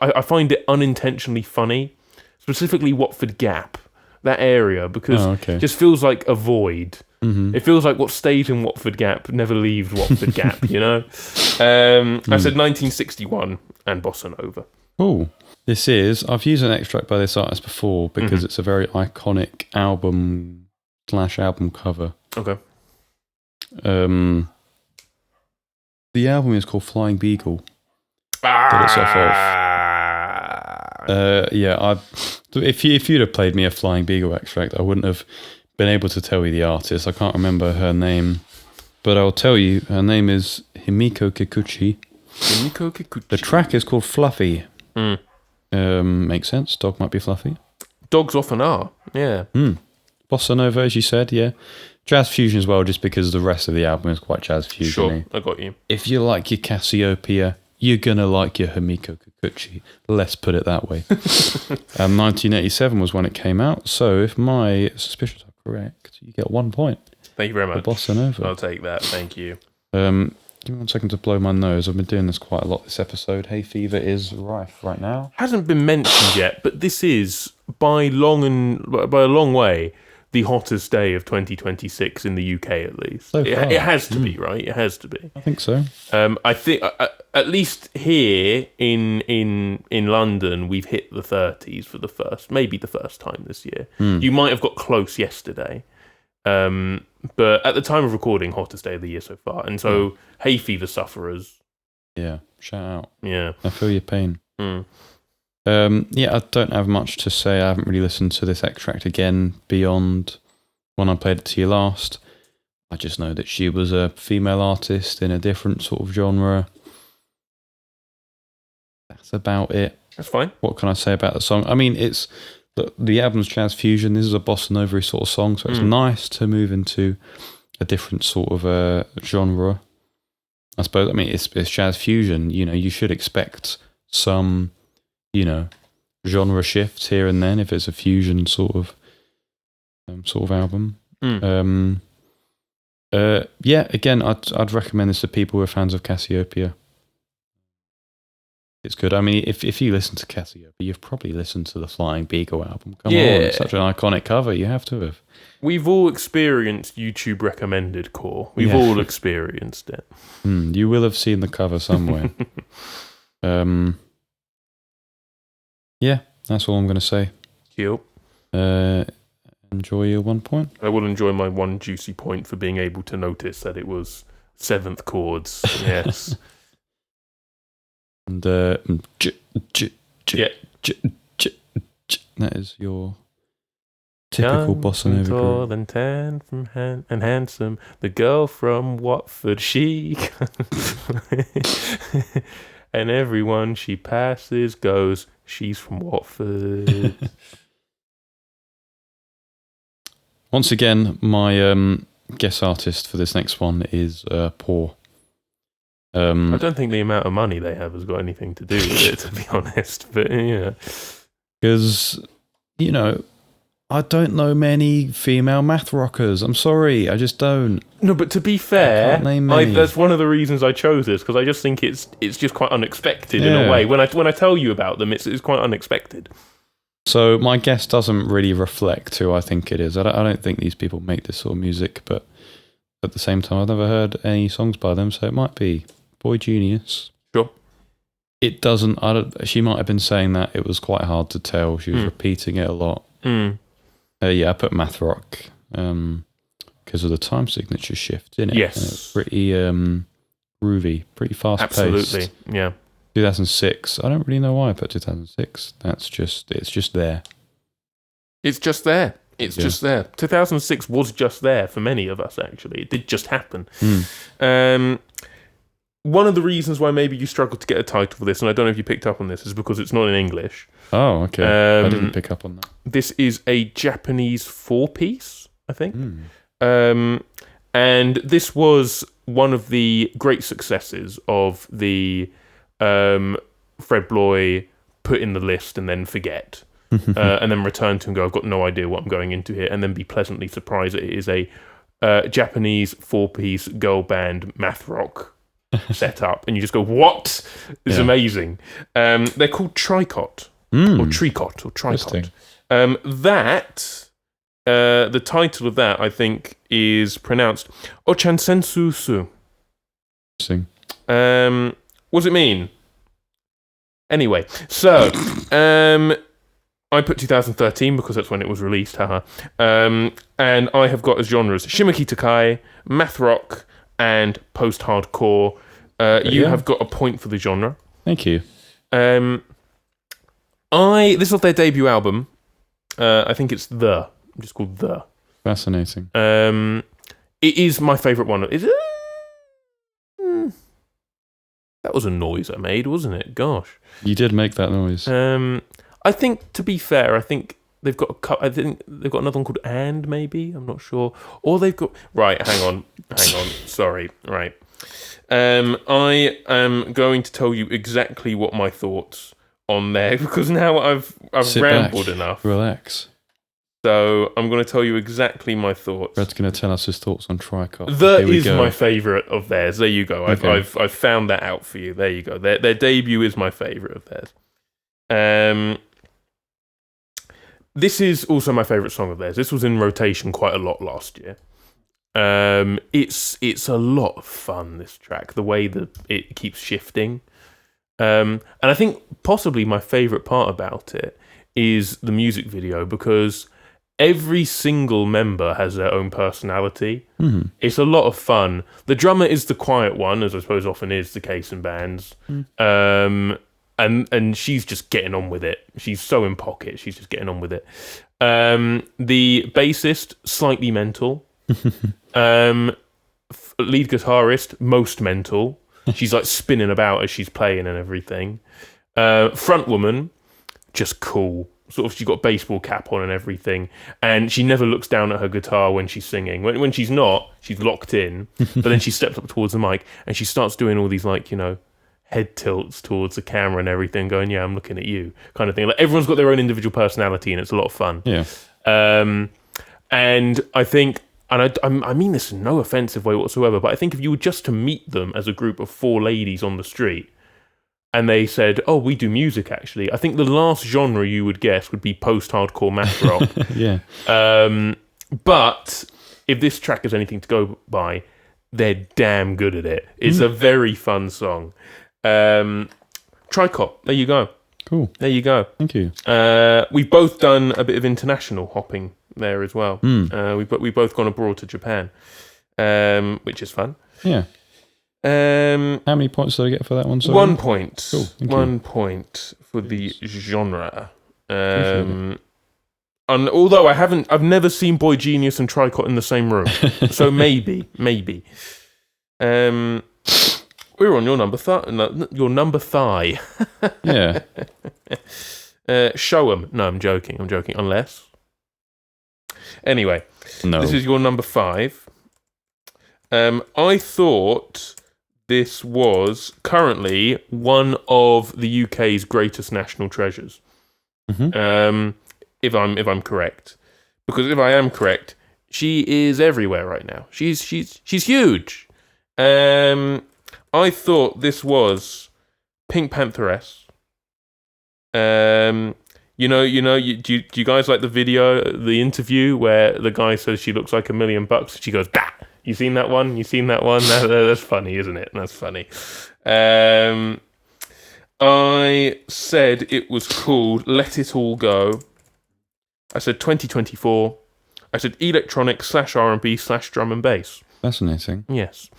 I find it unintentionally funny, specifically Watford Gap, that area, because it just feels like a void. Mm-hmm. It feels like what stayed in Watford Gap never leaves Watford Gap, I said 1961 and Bossa Nova.
Oh, I've used an extract by this artist before because it's a very iconic album cover.
Okay.
The album is called Flying Beagle. That it's off of. If you'd have played me a Flying Beagle extract, I wouldn't have been able to tell you the artist. I can't remember her name, but I'll tell you. Her name is Himiko Kikuchi. The track is called Fluffy. Makes sense. Dog might be fluffy.
Dogs often are. Yeah.
Bossa Nova, as you said. Yeah. Jazz fusion as well, just because the rest of the album is quite jazz fusion.
Sure, I got you.
If you like your Cassiopeia, you're gonna like your Himiko Kikuchi. Let's put it that way. 1987 was when it came out. So if my suspicions are correct, you get 1 point.
Thank you very much.
Bossa Nova.
I'll take that. Thank you.
Give me 1 second to blow my nose. I've been doing this quite a lot this episode. Hay fever is rife right now.
Hasn't been mentioned yet, but this is by a long way the hottest day of 2026 in the UK, at least.
So far.
It has to be, right? It has to be.
I think so.
I think at least here in London, we've hit the 30s for the first time this year. You might have got close yesterday. But at the time of recording, hottest day of the year so far. And so, hay fever sufferers.
Yeah, shout out.
Yeah.
I feel your pain. I don't have much to say. I haven't really listened to this extract again beyond when I played it to you last. I just know that she was a female artist in a different sort of genre. That's about it.
That's fine.
What can I say about the song? I mean, it's... The album's jazz fusion. This is a bossa nova sort of song, so it's nice to move into a different sort of genre. I suppose. I mean, it's jazz fusion. You should expect some, genre shifts here and then if it's a fusion sort of album. Again, I'd recommend this to people who are fans of Cassiopeia. It's good. I mean, if you listen to Cassiopeia, you've probably listened to the Flying Beagle album. Come on, it's such an iconic cover. You have to have.
We've all experienced YouTube recommended core. We've all experienced it.
You will have seen the cover somewhere. That's all I'm going to say.
Cool.
Enjoy your 1 point.
I will enjoy my one juicy point for being able to notice that it was 7th chords. Yes.
And that is your typical bossa nova group.
Tall and tan and handsome, the girl from Watford, she and everyone she passes goes, she's from Watford.
Once again, my guest artist for this next one is Poor.
I don't think the amount of money they have has got anything to do with it, to be honest. But yeah,
because I don't know many female math rockers. I'm sorry, I just don't.
No, but to be fair,
name many.
that's one of the reasons I chose this, because I just think it's just quite unexpected in a way. When I tell you about them, it's quite unexpected.
So my guess doesn't really reflect who I think it is. I don't think these people make this sort of music, but at the same time, I've never heard any songs by them, so it might be Boy Genius.
Sure.
It doesn't. She might have been saying that it was quite hard to tell. She was repeating it a lot. Yeah, I put math rock because of the time signature shift in it.
Yes,
it's pretty groovy, pretty fast paced.
Absolutely, yeah.
2006. I don't really know why I put 2006. It's just there.
It's just there. It's just there. 2006 was just there for many of us. Actually, it did just happen. One of the reasons why maybe you struggled to get a title for this, and I don't know if you picked up on this, is because it's not in English.
Oh, okay. I didn't pick up on that.
This is a Japanese 4-piece, I think. And this was one of the great successes of the Fred Bloy put in the list and then forget. And then return to and go, I've got no idea what I'm going into here, and then be pleasantly surprised that it is a Japanese 4-piece girl band math rock set up, and you just go, what? This is amazing. They're called Tricot. Or Tricot. The title of that, I think, is pronounced O chan sen sゥす.
Interesting.
What does it mean? Anyway, so I put 2013 because that's when it was released, haha. And I have got as genres Shimaki Takai, math rock, and post-hardcore. You have got a point for the genre.
Thank you.
This was their debut album. I think it's just called The.
Fascinating.
It is my favourite one. Is it? That was a noise I made, wasn't it? Gosh.
You did make that noise.
I think, to be fair, I think they've got they've got another one called And, maybe. I'm not sure. Or they've got... Right, hang on. Sorry. Right. I am going to tell you exactly what my thoughts on there, because now I've
Sit
rambled
back,
enough.
Relax.
So I'm going to tell you exactly my thoughts.
Brad's going to tell us his thoughts on Tricot.
That is my favourite of theirs. There you go.
Okay.
I've found that out for you. There you go. Their debut is my favourite of theirs. This is also my favourite song of theirs. This was in rotation quite a lot last year. It's a lot of fun, this track, the way that it keeps shifting. And I think possibly my favourite part about it is the music video, because every single member has their own personality. Mm-hmm. It's a lot of fun. The drummer is the quiet one, as I suppose often is the case in bands. And she's just getting on with it. She's so in pocket. She's just getting on with it. The bassist, slightly mental. Lead guitarist, most mental. She's like spinning about as she's playing and everything. Front woman, just cool. Sort of, she's got a baseball cap on and everything. And she never looks down at her guitar when she's singing. When she's not, she's locked in. But then she steps up towards the mic and she starts doing all these, like, head tilts towards the camera and everything, going, yeah, I'm looking at you, kind of thing. Like, everyone's got their own individual personality and it's a lot of fun.
Yeah.
And I think, and I mean this in no offensive way whatsoever, but I think if you were just to meet them as a group of 4 ladies on the street and they said, oh, we do music actually, I think the last genre you would guess would be post-hardcore math rock.
Yeah.
But if this track is anything to go by, they're damn good at it. It's a very fun song. Tricot, there you go.
Cool.
There you go.
Thank you.
We've both done a bit of international hopping there as well. We've both gone abroad to Japan, which is fun.
Yeah. How many points did I get for that one? Sorry?
1 point.
Cool. Thank
1
you.
point for the genre. And although I've never seen Boy Genius and Tricot in the same room, so maybe. We're on your number thigh.
Yeah.
Show 'em. No, I'm joking. Unless. Anyway,
No.
This is your number 5. I thought this was currently one of the UK's greatest national treasures. Mm-hmm. If I'm correct. because if I am correct, she is everywhere right now. She's huge. I thought this was PinkPantheress. Do you guys like the video, the interview where the guy says she looks like $1 million? She goes, bah! You seen that one? That's funny, isn't it? That's funny. I said it was called Let It All Go. I said 2024. I said electronic /R&B/drum and bass.
Fascinating.
Yes.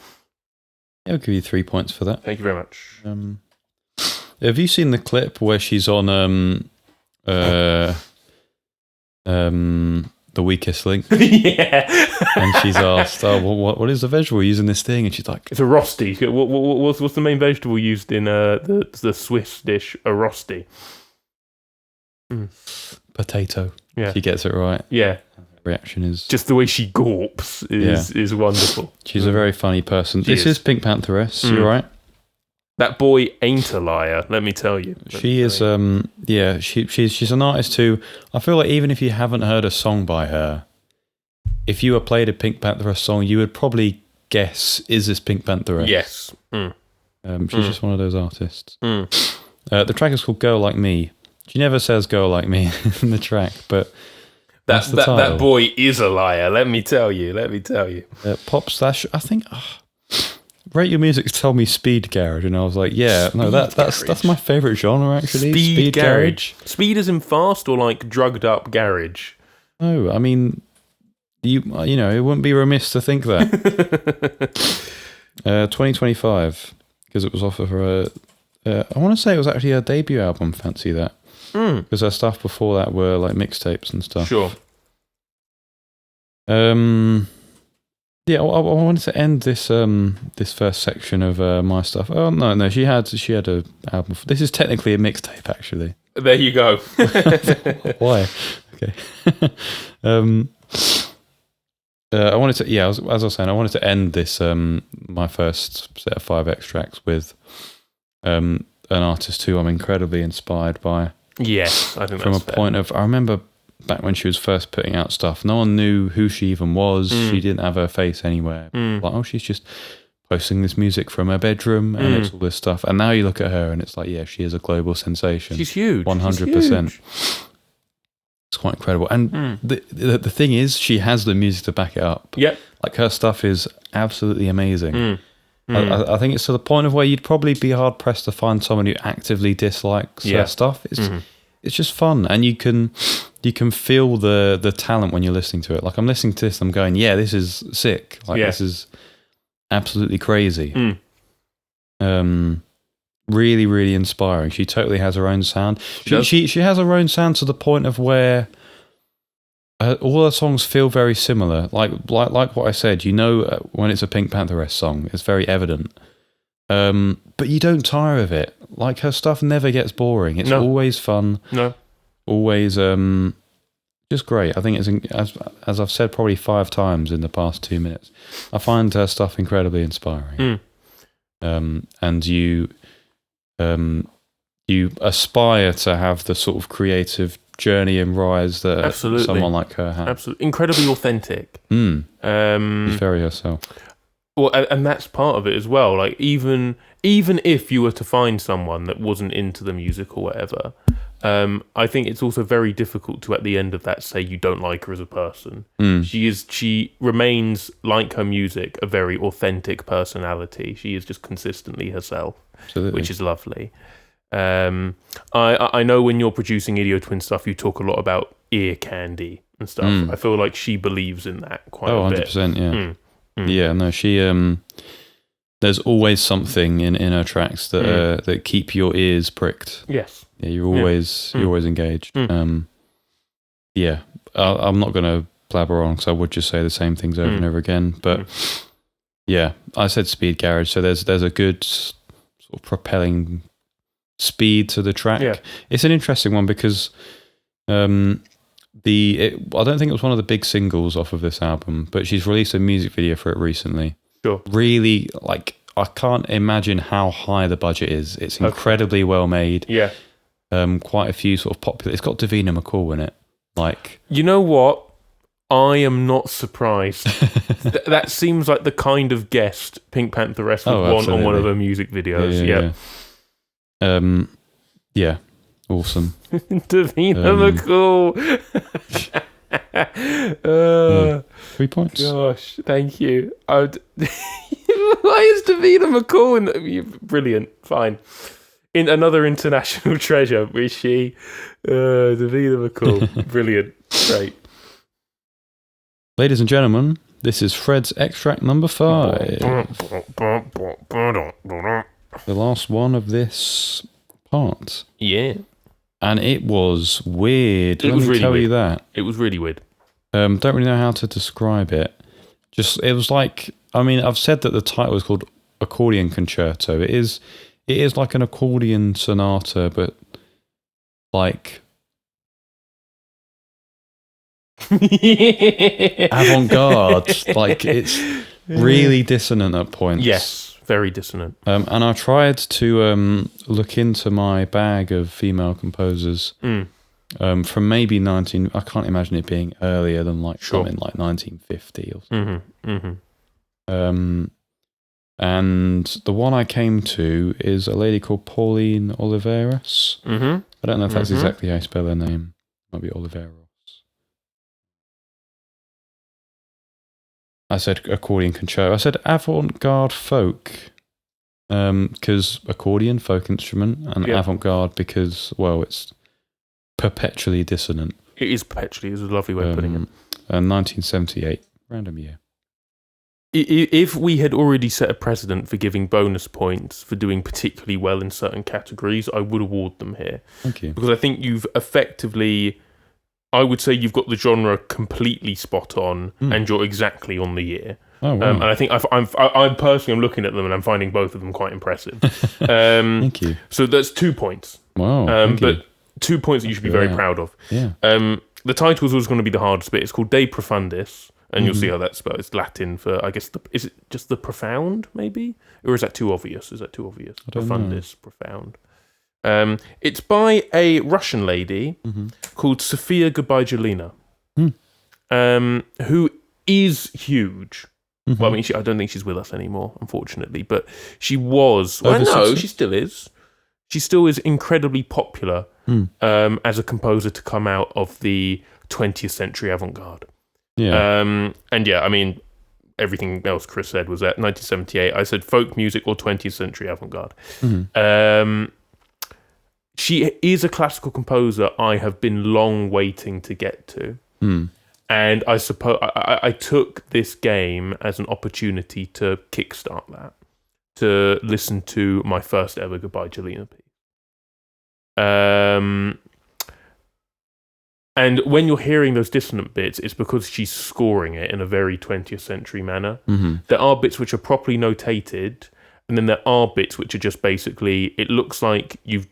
I'll give you 3 points for that.
Thank you very much.
Have you seen the clip where she's on The Weakest Link?
Yeah.
And she's asked, what is the vegetable using this thing? And she's like,
it's a rosti. What's the main vegetable used in the Swiss dish, a rosti?
Potato.
Yeah.
She gets it right.
Yeah.
Reaction is
just the way she gawps is wonderful.
She's a very funny person. This is PinkPantheress. You're right.
That boy ain't a liar, let me tell you.
She is she's an artist who I feel like even if you haven't heard a song by her, if you were played a PinkPantheress song, you would probably guess, is this PinkPantheress?
Yes.
She's just one of those artists. The track is called Girl Like Me. She never says Girl Like Me in the track, but that
boy is a liar, let me tell you.
Pop slash, I think, Rate Your Music told me speed garage, and I was like, yeah, no, that's my favourite genre, actually. Speed garage.
Speed is in fast or like drugged up garage?
No, I mean, it wouldn't be remiss to think that. 2025, because it was off of her, I want to say it was actually her debut album, Fancy That. Because her stuff before that were like mixtapes and stuff.
Sure.
Yeah, I wanted to end this this first section of my stuff. Oh no, she had a album. This is technically a mixtape, actually.
There you go.
Why? Okay. I wanted to, as I was saying, I wanted to end this my first set of 5 extracts with an artist who I'm incredibly inspired by.
Yes, I think
from
that's
a point of, I remember back when she was first putting out stuff, no one knew who she even was. She didn't have her face anywhere. Like, she's just posting this music from her bedroom and it's all this stuff. And now you look at her and it's like, yeah, she is a global sensation.
She's huge.
100%. It's quite incredible. And the thing is, she has the music to back it up.
Yep.
Like, her stuff is absolutely amazing. I think it's to the point of where you'd probably be hard pressed to find someone who actively dislikes her stuff. It's just fun, and you can feel the talent when you're listening to it. Like, I'm listening to this, I'm going, yeah, this is sick. Like, this is absolutely crazy. Really, really inspiring. She totally has her own sound. She has her own sound to the point of where all her songs feel very similar. Like what I said, when it's a PinkPantheress song, it's very evident. But you don't tire of it. Like, her stuff never gets boring. It's always fun.
No.
Always just great. I think it's, as I've said probably 5 times in the past 2 minutes, I find her stuff incredibly inspiring. And you aspire to have the sort of creative journey and rise that someone like her has.
Absolutely. Incredibly authentic.
She's very herself.
Well, and that's part of it as well. Like, even if you were to find someone that wasn't into the music or whatever, I think it's also very difficult to, at the end of that, say you don't like her as a person. She remains, like her music, a very authentic personality. She is just consistently herself, which is lovely. I know when you're producing Idiot Twin stuff, you talk a lot about ear candy and stuff. I feel like she believes in that quite a bit.
100%, yeah. Yeah, no, she there's always something in her tracks that keep your ears pricked.
Yes.
Yeah, you're always engaged. I'm not going to blabber on because I would just say the same things over and over again. But yeah, I said speed garage, so there's a good sort of propelling speed to the track. Yeah. It's an interesting one because I don't think it was one of the big singles off of this album, but she's released a music video for it recently.
Sure.
Really, like, I can't imagine how high the budget is. It's incredibly well made.
Yeah.
Quite a few sort of popular. It's got Davina MacColl in it. Like,
you know what? I am not surprised. That seems like the kind of guest PinkPantheress would want on one of her music videos.
Yeah. Awesome.
Davina MacColl.
3 points.
Gosh, thank you. Why is Davina MacColl brilliant? Fine. In another international treasure, is she? Davina MacColl. Brilliant. Great.
Ladies and gentlemen, this is Fred's extract number 5. The last one of this part.
Yeah.
And it was weird.
It was really
tell
weird.
you that.
It was really weird.
Don't really know how to describe it. It was like, I mean, I've said that the title is called Accordion Concerto. It is like an accordion sonata, but like avant-garde. Like it's really dissonant at points.
Yes, very dissonant.
And I tried to look into my bag of female composers from maybe I can't imagine it being earlier than like something like 1950 or something. And the one I came to is a lady called Pauline Oliveros. I don't know if that's exactly how you spell her name. It might be Oliveros. I said accordion concerto. I said avant-garde folk because accordion, folk instrument, and avant-garde because, well, it's perpetually dissonant.
It is perpetually. It's a lovely way of putting it.
1978, random year.
If we had already set a precedent for giving bonus points for doing particularly well in certain categories, I would award them here.
Thank you.
Because I think you've effectively, I would say you've got the genre completely spot on and you're exactly on the year.
Oh, wow.
And I think I'm personally looking at them and I'm finding both of them quite impressive.
Thank you.
So that's 2 points.
Wow.
But 2 points that you should be very proud of.
Yeah.
The title is always going to be the hardest bit. It's called De Profundis. And you'll see how that's spelled. It's Latin for, I guess, is it just the profound, maybe? Or is that too obvious? Profundis, profound. It's by a Russian lady called Sofia Gubaidulina, who is huge. Well, I mean, I don't think she's with us anymore, unfortunately. But she was. Well, no, she still is. She still is incredibly popular as a composer to come out of the 20th century avant-garde.
Yeah.
And yeah, I mean, everything else Chris said was at 1978. I said folk music or 20th century avant-garde. She is a classical composer I have been long waiting to get to. And I suppose I took this game as an opportunity to kickstart that, to listen to my first ever Gubaidulina piece. And when you're hearing those dissonant bits, it's because she's scoring it in a very 20th century manner. There are bits which are properly notated, and then there are bits which are just basically, it looks like you've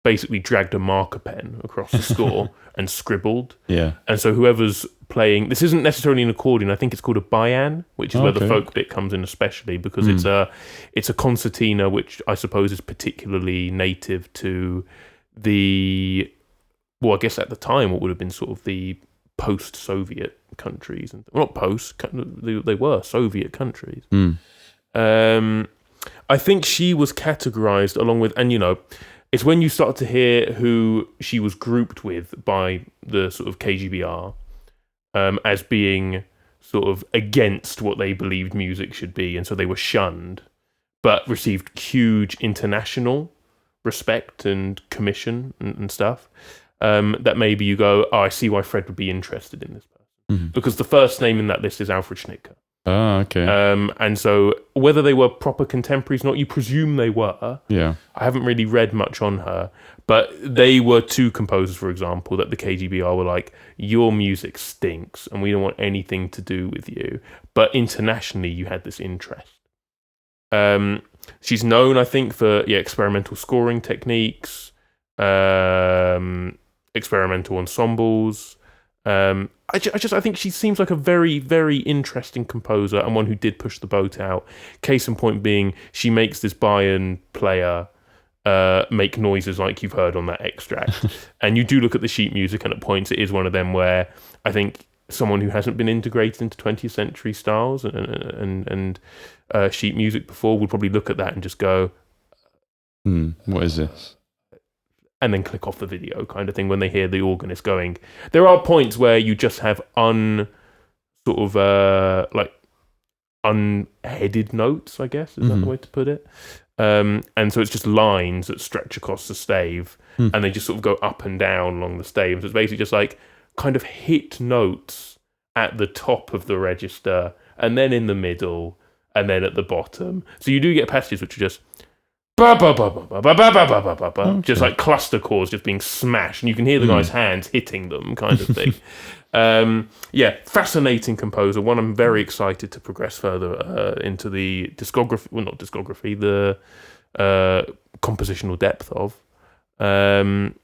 basically dragged a marker pen across the score and scribbled.
Yeah.
And so whoever's playing, this isn't necessarily an accordion, I think it's called a bayan, which is where the folk bit comes in especially, because it's a concertina, which I suppose is particularly native to the... Well, I guess at the time, what would have been sort of the post-Soviet countries, and well, not post, they were Soviet countries. I think she was categorized along with, and you know, it's when you start to hear who she was grouped with by the sort of KGBR as being sort of against what they believed music should be, and so they were shunned, but received huge international respect and commission and stuff. That maybe you go, oh, I see why Fred would be interested in this person. Because the first name in that list is Alfred Schnittke.
Oh, okay.
And so whether they were proper contemporaries or not, you presume they were.
Yeah.
I haven't really read much on her, but they were two composers, for example, that the KGBR were like, your music stinks and we don't want anything to do with you. But internationally, you had this interest. She's known, I think, for experimental scoring techniques, experimental ensembles. I think she seems like a very, very interesting composer and one who did push the boat out. Case in point being, she makes this bayan player make noises like you've heard on that extract. And you do look at the sheet music, and at points it is one of them where I think someone who hasn't been integrated into 20th century styles and sheet music before would probably look at that and just go,
what is this?
And then click off the video kind of thing when they hear the organist going. There are points where you just have unheaded notes, I guess, is that the way to put it? And so it's just lines that stretch across the stave, and they just sort of go up and down along the stave. So it's basically just like kind of hit notes at the top of the register, and then in the middle, and then at the bottom. So you do get passages which are just just like cluster chords just being smashed, and you can hear the guy's hands hitting them, kind of thing. Fascinating composer. One I'm very excited to progress further into the discography. Well, not discography, the compositional depth of. And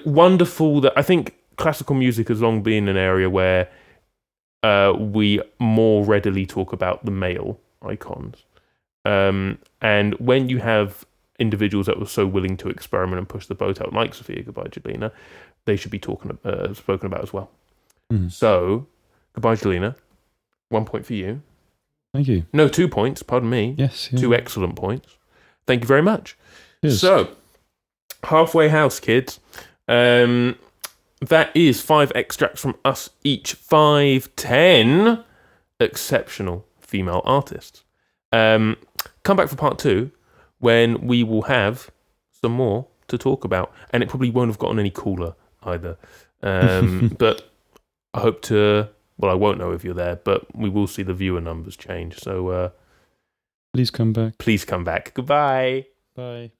wonderful that I think classical music has long been an area where we more readily talk about the male icons. And when you have individuals that were so willing to experiment and push the boat out, like Sofia Gubaidulina, they should be spoken about as well. So, Gubaidulina, 1 point for you.
Thank you.
No, 2 points, pardon me.
Yes. Yeah.
2 excellent points. Thank you very much.
Yes.
So, halfway house, kids. That is 5 extracts from us each. 5-10 exceptional female artists. Come back for part 2 when we will have some more to talk about, and it probably won't have gotten any cooler either. But I hope to. Well, I won't know if you're there, but we will see the viewer numbers change. So
please come back.
Please come back. Goodbye.
Bye.